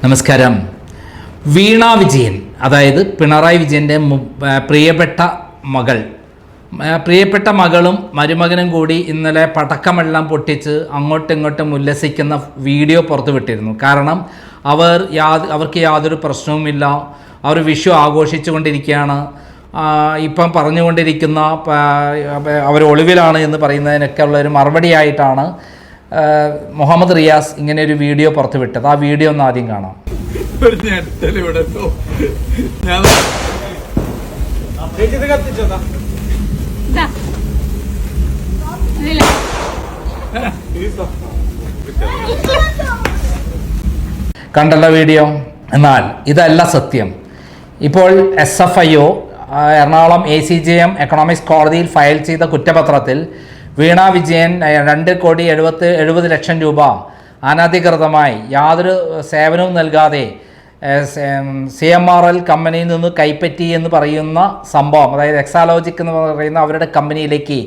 നമസ്കാരം. വീണ വിജയൻ, അതായത് പിണറായി വിജയൻ്റെ പ്രിയപ്പെട്ട മകളും മരുമകനും കൂടി ഇന്നലെ പടക്കമെല്ലാം പൊട്ടിച്ച് അങ്ങോട്ടും ഇങ്ങോട്ടും ഉല്ലസിക്കുന്ന വീഡിയോ പുറത്തുവിട്ടിരുന്നു. കാരണം അവർക്ക് യാതൊരു പ്രശ്നവുമില്ല, അവർ വിഷു ആഘോഷിച്ചു കൊണ്ടിരിക്കുകയാണ്. ഇപ്പം പറഞ്ഞുകൊണ്ടിരിക്കുന്ന അവർ ഒളിവിലാണ് എന്ന് പറയുന്നതിനൊക്കെ ഉള്ളൊരു മറുപടിയായിട്ടാണ് മുഹമ്മദ് റിയാസ് ഇങ്ങനെ ഒരു വീഡിയോ പുറത്തുവിട്ടത്. ആ വീഡിയോ ഒന്ന് ആദ്യം കാണാം. കണ്ടല്ലോ വീഡിയോ. എന്നാൽ ഇതല്ല സത്യം. ഇപ്പോൾ SFIO എറണാകുളം ACJM എക്കണോമിക്സ് കോടതിയിൽ ഫയൽ ചെയ്ത കുറ്റപത്രത്തിൽ വീണ വിജയൻ 2,70,00,000 രൂപ അനധികൃതമായി യാതൊരു സേവനവും നൽകാതെ CMRL കമ്പനിയിൽ നിന്ന് കൈപ്പറ്റി എന്ന് പറയുന്ന സംഭവം, അതായത് എക്സാലോജിക് എന്ന് പറയുന്ന അവരുടെ കമ്പനിയിലേക്ക്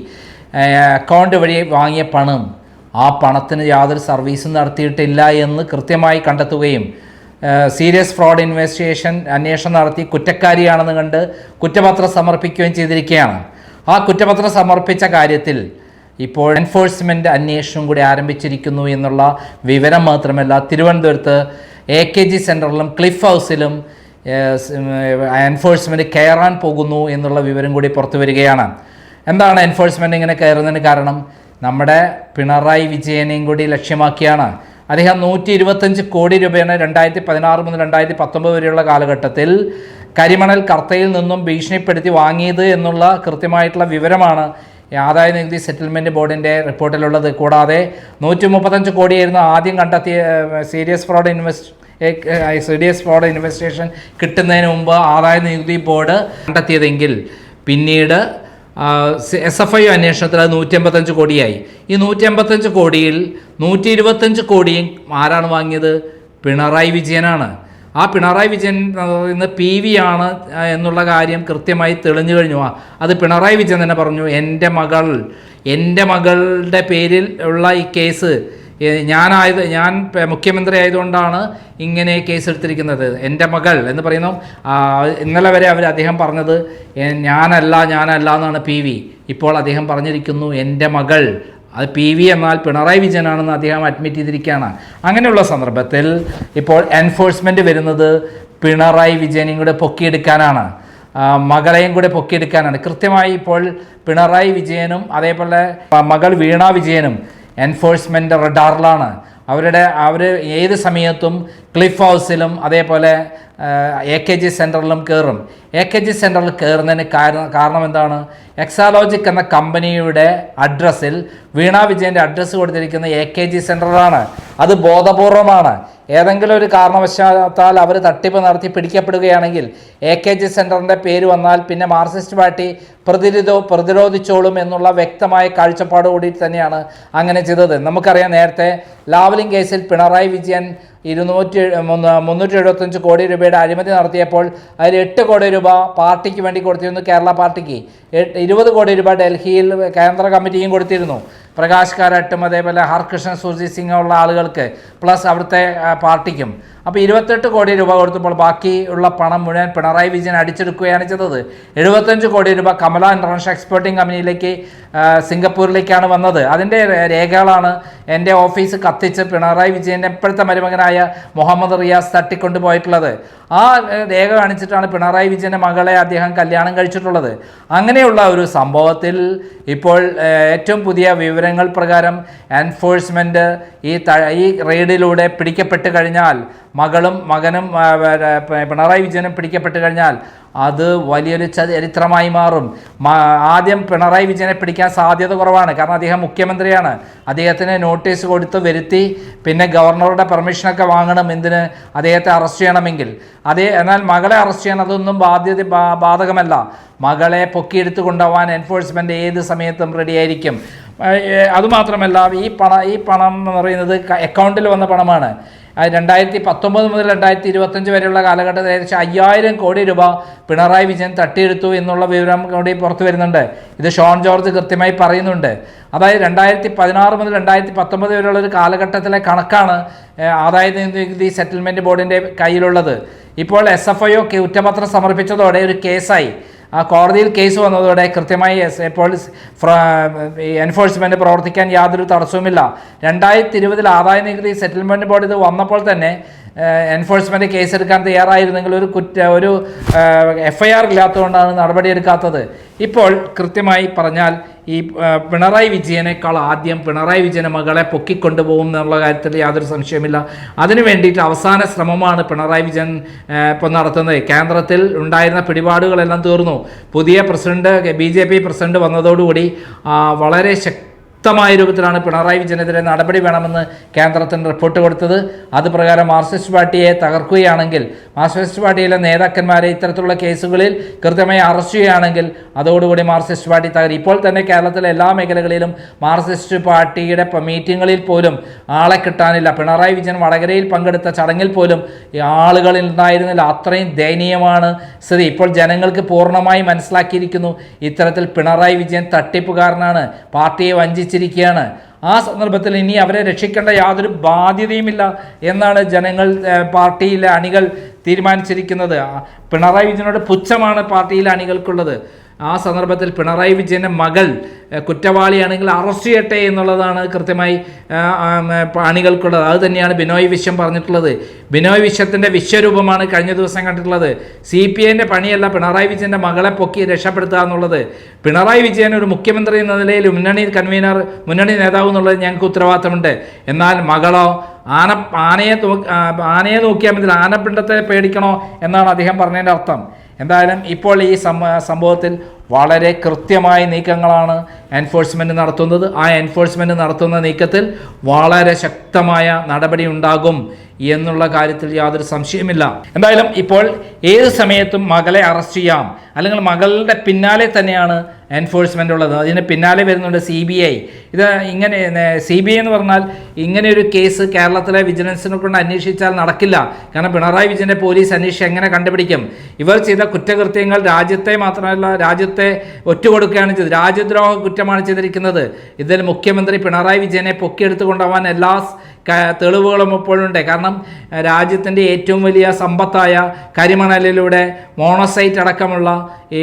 അക്കൗണ്ട് വഴി വാങ്ങിയ പണം, ആ പണത്തിന് യാതൊരു സർവീസും നടത്തിയിട്ടില്ല എന്ന് കൃത്യമായി കണ്ടെത്തുകയും സീരിയസ് ഫ്രോഡ് ഇൻവെസ്റ്റിഗേഷൻ അന്വേഷണം നടത്തി കുറ്റക്കാരിയാണെന്ന് കണ്ട് കുറ്റപത്രം സമർപ്പിക്കുകയും ചെയ്തിരിക്കുകയാണ്. ആ കുറ്റപത്രം സമർപ്പിച്ച കാര്യത്തിൽ ഇപ്പോൾ എൻഫോഴ്സ്മെൻറ്റ് അന്വേഷണം കൂടി ആരംഭിച്ചിരിക്കുന്നു എന്നുള്ള വിവരം മാത്രമല്ല, തിരുവനന്തപുരത്ത് AKG സെൻറ്ററിലും ക്ലിഫ് ഹൗസിലും എൻഫോഴ്സ്മെൻറ്റ് കയറാൻ പോകുന്നു എന്നുള്ള വിവരം കൂടി പുറത്തു വരികയാണ്. എന്താണ് എൻഫോഴ്സ്മെൻറ്റ് ഇങ്ങനെ കയറുന്നതിന് കാരണം? നമ്മുടെ പിണറായി വിജയനെയും കൂടി ലക്ഷ്യമാക്കിയാണ്. അദ്ദേഹം 125 കോടി രൂപയാണ് 2016 മുതൽ 2019 വരെയുള്ള കാലഘട്ടത്തിൽ കരിമണൽ കർത്തയിൽ നിന്നും ഭീഷണിപ്പെടുത്തി വാങ്ങിയത് എന്നുള്ള കൃത്യമായിട്ടുള്ള വിവരമാണ് ആദായ നികുതി സെറ്റിൽമെൻറ്റ് ബോർഡിൻ്റെ റിപ്പോർട്ടിലുള്ളത്. കൂടാതെ 135 കോടിയായിരുന്നു ആദ്യം കണ്ടെത്തിയ സീരിയസ് ഫ്രോഡ് ഇൻവെസ്റ്റിഗേഷൻ കിട്ടുന്നതിന് മുമ്പ് ആദായ നികുതി ബോർഡ് കണ്ടെത്തിയതെങ്കിൽ പിന്നീട് SFIO അന്വേഷണത്തിൽ അത് 185 കോടിയായി. ഈ 185 കോടിയിൽ 125 കോടിയും ആരാണ് വാങ്ങിയത്? പിണറായി വിജയനാണ്. ആ പിണറായി വിജയൻ ഇന്ന് PV ആണ് എന്നുള്ള കാര്യം കൃത്യമായി തെളിഞ്ഞു കഴിഞ്ഞു. അത് പിണറായി വിജയൻ തന്നെ പറഞ്ഞു, എൻ്റെ മകളുടെ പേരിൽ ഉള്ള ഈ കേസ് ഞാൻ മുഖ്യമന്ത്രി ആയതുകൊണ്ടാണ് ഇങ്ങനെ കേസ് എടുത്തിരിക്കുന്നത്. എൻ്റെ മകൾ എന്ന് പറയുന്നു. ഇന്നലെ വരെ അദ്ദേഹം പറഞ്ഞത് ഞാനല്ല എന്നാണ് PV. ഇപ്പോൾ അദ്ദേഹം പറഞ്ഞിരിക്കുന്നു എൻ്റെ മകൾ. അത് PV എന്നാൽ പിണറായി വിജയനാണെന്ന് അദ്ദേഹം അഡ്മിറ്റ് ചെയ്തിരിക്കുകയാണ്. അങ്ങനെയുള്ള സന്ദർഭത്തിൽ ഇപ്പോൾ എൻഫോഴ്സ്മെൻറ്റ് വരുന്നത് പിണറായി വിജയനെയും കൂടെ പൊക്കിയെടുക്കാനാണ്, മകളെയും കൂടെ പൊക്കിയെടുക്കാനാണ്. കൃത്യമായി ഇപ്പോൾ പിണറായി വിജയനും അതേപോലെ മകൾ വീണ വിജയനും എൻഫോഴ്സ്മെൻറ്റ് റഡാറിലാണ്. അവർ ഏത് സമയത്തും ക്ലിഫ് ഹൗസിലും അതേപോലെ AKG സെൻറ്ററിലും കയറും. AKG സെൻറ്ററിൽ കയറുന്നതിന് കാരണം എന്താണ്? എക്സാലോജിക് എന്ന കമ്പനിയുടെ അഡ്രസ്സിൽ വീണ വിജയൻ്റെ അഡ്രസ്സ് കൊടുത്തിരിക്കുന്ന AKG സെൻറ്ററിലാണ്. അത് ബോധപൂർവമാണ്. ഏതെങ്കിലും ഒരു കാരണവശാത്താൽ അവർ തട്ടിപ്പ് നടത്തി പിടിക്കപ്പെടുകയാണെങ്കിൽ AKG സെൻറ്ററിൻ്റെ പേര് വന്നാൽ പിന്നെ മാർക്സിസ്റ്റ് പാർട്ടി പ്രതിരോധിച്ചോളും എന്നുള്ള വ്യക്തമായ കാഴ്ചപ്പാട് കൂടി തന്നെയാണ് അങ്ങനെ ചെയ്തത്. നമുക്കറിയാം, നേരത്തെ ലാവ്ലിൻ കേസിൽ പിണറായി വിജയൻ 375 കോടി രൂപയുടെ അഴിമതി നടത്തിയപ്പോൾ അതിൽ 8 കോടി രൂപ പാർട്ടിക്ക് വേണ്ടി കൊടുത്തിരുന്നു, കേരള പാർട്ടിക്ക്. 20 കോടി രൂപ ഡൽഹിയിൽ കേന്ദ്ര കമ്മിറ്റിയും കൊടുത്തിരുന്നു, പ്രകാശ് കാരാട്ടും അതേപോലെ ഹർകൃഷ്ണൻ സുർജിത് സിംഗ് ഉള്ള ആളുകൾക്ക്, പ്ലസ് അവിടുത്തെ പാർട്ടിക്കും. അപ്പോൾ 28 കോടി രൂപ കൊടുത്തപ്പോൾ ബാക്കിയുള്ള പണം മുഴുവൻ പിണറായി വിജയൻ അടിച്ചെടുക്കുകയാണ് ചെയ്തത്. 75 കോടി രൂപ കമല ഇൻ്റർനാഷണൽ എക്സ്പോർട്ടിംഗ് കമ്പനിയിലേക്ക് സിംഗപ്പൂരിലേക്കാണ് വന്നത്. അതിൻ്റെ രേഖകളാണ് എൻ്റെ ഓഫീസ് കത്തിച്ച് പിണറായി വിജയൻ്റെ ഇപ്പോഴത്തെ മരുമകനായ മുഹമ്മദ് റിയാസ് തട്ടിക്കൊണ്ടു പോയിട്ടുള്ളത്. ആ രേഖ കാണിച്ചിട്ടാണ് പിണറായി വിജയൻ്റെ മകളെ അദ്ദേഹം കല്യാണം കഴിച്ചിട്ടുള്ളത്. അങ്ങനെയുള്ള ഒരു സംഭവത്തിൽ ഇപ്പോൾ ഏറ്റവും പുതിയ വിവരങ്ങൾ പ്രകാരം എൻഫോഴ്സ്മെൻറ്റ് ഈ റെയ്ഡിലൂടെ പിടിക്കപ്പെട്ട് കഴിഞ്ഞാൽ, മകനും പിണറായി വിജയനും പിടിക്കപ്പെട്ട് കഴിഞ്ഞാൽ അത് വലിയൊരു ചരിത്രമായി മാറും. ആദ്യം പിണറായി വിജയനെ പിടിക്കാൻ സാധ്യത കുറവാണ്, കാരണം അദ്ദേഹം മുഖ്യമന്ത്രിയാണ്. അദ്ദേഹത്തിന് നോട്ടീസ് കൊടുത്ത് വരുത്തി പിന്നെ ഗവർണറുടെ പെർമിഷനൊക്കെ വാങ്ങണം എന്തിന് അദ്ദേഹത്തെ അറസ്റ്റ് ചെയ്യണമെങ്കിൽ. എന്നാൽ മകളെ അറസ്റ്റ് ചെയ്യാൻ അതൊന്നും ബാധകമല്ല. മകളെ പൊക്കിയെടുത്ത് കൊണ്ടുപോകാൻ എൻഫോഴ്സ്മെൻറ്റ് ഏത് സമയത്തും റെഡിയായിരിക്കും. അതുമാത്രമല്ല, ഈ പണം എന്ന് പറയുന്നത് അക്കൗണ്ടിൽ വന്ന പണമാണ്. 2019 മുതൽ 2025 വരെയുള്ള കാലഘട്ടത്തിൽ ഏകദേശം 5000 കോടി രൂപ പിണറായി വിജയൻ തട്ടിയെടുത്തു എന്നുള്ള വിവരം കൂടി പുറത്തു വരുന്നുണ്ട്. ഇത് ഷോൺ ജോർജ് കൃത്യമായി പറയുന്നുണ്ട്. അതായത് 2016 മുതൽ 2019 വരെയുള്ള ഒരു കാലഘട്ടത്തിലെ കണക്കാണ് ആദായ നികുതി സെറ്റിൽമെൻറ്റ് ബോർഡിൻ്റെ കയ്യിലുള്ളത്. ഇപ്പോൾ SFIO കുറ്റപത്രം സമർപ്പിച്ചതോടെ ഒരു കേസായി കോടതിയിൽ കേസ് വന്നതോടെ കൃത്യമായി ഇപ്പോൾ എൻഫോഴ്സ്മെൻറ്റ് പ്രവർത്തിക്കാൻ യാതൊരു തടസ്സവുമില്ല. 2020 ആദായ നികുതി സെറ്റിൽമെൻറ്റ് ബോർഡ് ഇത് വന്നപ്പോൾ തന്നെ എൻഫോഴ്സ്മെൻറ്റ് കേസെടുക്കാൻ തയ്യാറായിരുന്നെങ്കിൽ ഒരു FIR ഇല്ലാത്തതുകൊണ്ടാണ് നടപടിയെടുക്കാത്തത്. ഇപ്പോൾ കൃത്യമായി പറഞ്ഞാൽ ഈ പിണറായി വിജയനേക്കാൾ ആദ്യം പിണറായി വിജയൻ്റെ മകളെ പൊക്കിക്കൊണ്ടുപോകും എന്നുള്ള കാര്യത്തിൽ യാതൊരു സംശയമില്ല. അതിനു വേണ്ടിയിട്ട് അവസാന ശ്രമമാണ് പിണറായി വിജയൻ ഇപ്പോൾ നടത്തുന്നത്. കേന്ദ്രത്തിൽ ഉണ്ടായിരുന്ന പിടിപാടുകളെല്ലാം തീർന്നു. പുതിയ പ്രസിഡന്റ് BJP പ്രസിഡന്റ് വന്നതോടുകൂടി വളരെ ശക്തമായ രൂപത്തിലാണ് പിണറായി വിജയനെതിരെ നടപടി വേണമെന്ന് കേന്ദ്രത്തിന് റിപ്പോർട്ട് കൊടുത്തത്. അത് പ്രകാരം മാർക്സിസ്റ്റ് പാർട്ടിയെ തകർക്കുകയാണെങ്കിൽ, മാർക്സിസ്റ്റ് പാർട്ടിയിലെ നേതാക്കന്മാരെ ഇത്തരത്തിലുള്ള കേസുകളിൽ കൃത്യമായി അറസ്റ്റ് ചെയ്യുകയാണെങ്കിൽ അതോടുകൂടി മാർക്സിസ്റ്റ് പാർട്ടി തകരും. ഇപ്പോൾ തന്നെ കേരളത്തിലെ എല്ലാ മേഖലകളിലും മാർക്സിസ്റ്റ് പാർട്ടിയുടെ മീറ്റിങ്ങുകളിൽ പോലും ആളെ കിട്ടാനില്ല. പിണറായി വിജയൻ വടകരയിൽ പങ്കെടുത്ത ചടങ്ങിൽ പോലും ആളുകളിൽ ഉണ്ടായിരുന്നില്ല. അത്രയും ദയനീയമാണ് സ്ഥിതി. ഇപ്പോൾ ജനങ്ങൾക്ക് പൂർണ്ണമായി മനസ്സിലാക്കിയിരിക്കുന്നു ഇത്തരത്തിൽ പിണറായി വിജയൻ തട്ടിപ്പുകാരനാണ്, പാർട്ടിയെ വഞ്ചിച്ചിരിക്കുകയാണ്. ആ സന്ദർഭത്തിൽ ഇനി അവരെ രക്ഷിക്കേണ്ട യാതൊരു ബാധ്യതയുമില്ല എന്നാണ് ജനങ്ങൾ, പാർട്ടിയിലെ അണികൾ തീരുമാനിച്ചിരിക്കുന്നത്. പിണറായി വിജയനോട് പുച്ഛമാണ് പാർട്ടിയിലെ അണികൾക്കുള്ളത്. ആ സന്ദർഭത്തിൽ പിണറായി വിജയൻ്റെ മകൾ കുറ്റവാളിയാണെങ്കിൽ അറസ്റ്റ് ചെയ്യട്ടെ എന്നുള്ളതാണ് കൃത്യമായി അണികൾക്കുള്ളത്. അത് തന്നെയാണ് ബിനോയ് വിശ്വം പറഞ്ഞിട്ടുള്ളത്. ബിനോയ് വിശ്വത്തിൻ്റെ വിശ്വരൂപമാണ് കഴിഞ്ഞ ദിവസം കണ്ടിട്ടുള്ളത്. CPIൻ്റെ പണിയല്ല പിണറായി വിജയൻ്റെ മകളെ പൊക്കി രക്ഷപ്പെടുത്തുക എന്നുള്ളത്. പിണറായി വിജയൻ ഒരു മുഖ്യമന്ത്രി എന്ന നിലയിൽ മുന്നണി നേതാവ് എന്നുള്ളത് ഞങ്ങൾക്ക് ഉത്തരവാദിത്തമുണ്ട്. എന്നാൽ മകളോ ആനയെ നോക്കിയാൽ മതി, ആനപ്പിണ്ടത്തെ പേടിക്കണോ എന്നാണ് അദ്ദേഹം പറഞ്ഞതിൻ്റെ അർത്ഥം. എന്തായാലും ഇപ്പോൾ ഈ സംഭവത്തിൽ വളരെ കൃത്യമായ നീക്കങ്ങളാണ് എൻഫോഴ്സ്മെൻറ്റ് നടത്തുന്നത്. ആ എൻഫോഴ്സ്മെൻറ്റ് നടത്തുന്ന നീക്കത്തിൽ വളരെ ശക്തമായ നടപടി ഉണ്ടാകും എന്നുള്ള കാര്യത്തിൽ യാതൊരു സംശയമില്ല. എന്തായാലും ഇപ്പോൾ ഏത് സമയത്തും മകളെ അറസ്റ്റ് ചെയ്യാം, അല്ലെങ്കിൽ മകളുടെ പിന്നാലെ തന്നെയാണ് എൻഫോഴ്സ്മെൻ്റ് ഉള്ളത്. അതിന് പിന്നാലെ വരുന്നുണ്ട് CBI. ഇത് ഇങ്ങനെ CBI എന്ന് പറഞ്ഞാൽ ഇങ്ങനെ ഒരു കേസ് കേരളത്തിലെ വിജിലൻസിനെ കൊണ്ട് അന്വേഷിച്ചാൽ നടക്കില്ല. കാരണം പിണറായി വിജയൻ്റെ പോലീസ് അന്വേഷിച്ച് എങ്ങനെ കണ്ടുപിടിക്കും? ഇവർ ചെയ്ത കുറ്റകൃത്യങ്ങൾ രാജ്യത്തെ മാത്രമല്ല രാജ്യത്തെ ഒറ്റുകൊടുക്കുകയാണ് ചെയ്തത്. രാജ്യദ്രോഹ കുറ്റമാണ് ചെയ്തിരിക്കുന്നത്. ഇതിൽ മുഖ്യമന്ത്രി പിണറായി വിജയനെ പൊക്കിയെടുത്ത് കൊണ്ടുപോകാൻ എല്ലാ തെളിവുകളും ഇപ്പോഴുണ്ട്. കാരണം രാജ്യത്തിൻ്റെ ഏറ്റവും വലിയ സമ്പത്തായ കരിമണലിലൂടെ മോണോസൈറ്റ് അടക്കമുള്ള ഈ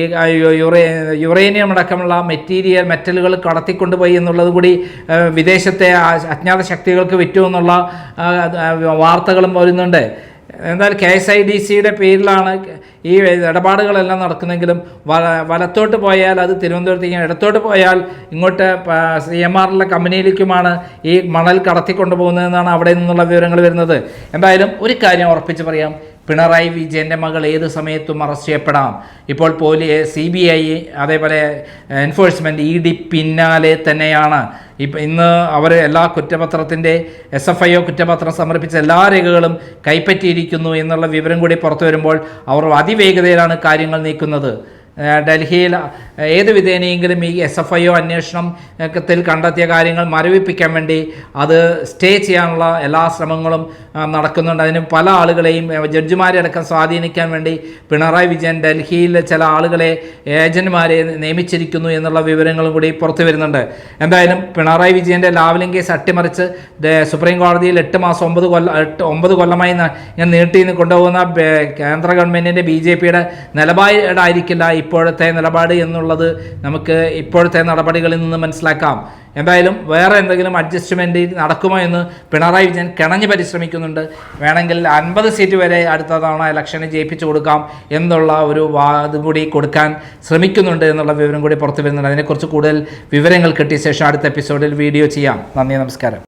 യുറേനിയം അടക്കമുള്ള മെറ്റലുകൾ കടത്തിക്കൊണ്ടുപോയി എന്നുള്ളത് കൂടി വിദേശത്തെ അജ്ഞാത ശക്തികൾക്ക് വിറ്റു എന്നുള്ള വാർത്തകളും വരുന്നുണ്ട്. എന്തായാലും KSIDCയുടെ പേരിലാണ് ഈ ഇടപാടുകളെല്ലാം നടക്കുന്നെങ്കിലും വലത്തോട്ട് പോയാൽ അത് തിരുവനന്തപുരത്തേക്കും, ഇടത്തോട്ട് പോയാൽ ഇങ്ങോട്ട് CMRലെ കമ്പനിയിലേക്കുമാണ് ഈ മണൽ കടത്തിക്കൊണ്ടു പോകുന്നതെന്നാണ് അവിടെ നിന്നുള്ള വിവരങ്ങൾ വരുന്നത്. എന്തായാലും ഒരു കാര്യം ഉറപ്പിച്ച് പറയാം, പിണറായി വിജയൻ്റെ മകൾ ഏത് സമയത്തും അറസ്റ്റ് ചെയ്യപ്പെടാം. ഇപ്പോൾ CBI അതേപോലെ എൻഫോഴ്സ്മെൻറ്റ് ED പിന്നാലെ തന്നെയാണ്. ഇന്ന് അവർ എല്ലാ കുറ്റപത്രത്തിൻ്റെ SFIO കുറ്റപത്രം സമർപ്പിച്ച എല്ലാ രേഖകളും കൈപ്പറ്റിയിരിക്കുന്നു എന്നുള്ള വിവരം കൂടി പുറത്തു വരുമ്പോൾ അവർ അതിവേഗതയിലാണ് കാര്യങ്ങൾ നീക്കുന്നത്. ഡൽഹിയിൽ ഏത് വിധേനയെങ്കിലും ഈ SFIO അന്വേഷണത്തിൽ കണ്ടെത്തിയ കാര്യങ്ങൾ മരവിപ്പിക്കാൻ വേണ്ടി അത് സ്റ്റേ ചെയ്യാനുള്ള എല്ലാ ശ്രമങ്ങളും നടക്കുന്നുണ്ട്. അതിന് പല ആളുകളെയും ജഡ്ജിമാരെ അടക്കം സ്വാധീനിക്കാൻ വേണ്ടി പിണറായി വിജയൻ ഡൽഹിയിൽ ചില ആളുകളെ ഏജന്റുമാരെ നിയമിച്ചിരിക്കുന്നു എന്നുള്ള വിവരങ്ങളും കൂടി പുറത്തു വരുന്നുണ്ട്. എന്തായാലും പിണറായി വിജയൻ്റെ ലാവ്ലിംഗ് കേസ് അട്ടിമറിച്ച് സുപ്രീം കോടതിയിൽ 9 കൊല്ലമായി ഇങ്ങനെ നീട്ടി കൊണ്ടുപോകുന്ന കേന്ദ്ര ഗവൺമെൻറ്റിൻ്റെ BJPയുടെ നിലപാടായിരിക്കില്ല ഇപ്പോഴത്തെ നിലപാട് എന്നുള്ളത് നമുക്ക് ഇപ്പോഴത്തെ നടപടികളിൽ നിന്ന് മനസ്സിലാക്കാം. എന്തായാലും വേറെ എന്തെങ്കിലും അഡ്ജസ്റ്റ്മെൻറ്റ് നടക്കുമോ എന്ന് പിണറായി വിജയൻ കിണഞ്ഞ് പരിശ്രമിക്കുന്നുണ്ട്. വേണമെങ്കിൽ 50 സീറ്റ് വരെ അടുത്ത തവണ ഇലക്ഷന് ജയിപ്പിച്ചു കൊടുക്കാം എന്നുള്ള ഒരു വാദം കൂടി കൊടുക്കാൻ ശ്രമിക്കുന്നുണ്ട് എന്നുള്ള വിവരം കൂടി പുറത്തു വരുന്നുണ്ട്. അതിനെക്കുറിച്ച് കൂടുതൽ വിവരങ്ങൾ കിട്ടിയ ശേഷം അടുത്ത എപ്പിസോഡിൽ വീഡിയോ ചെയ്യാം. നന്ദി, നമസ്കാരം.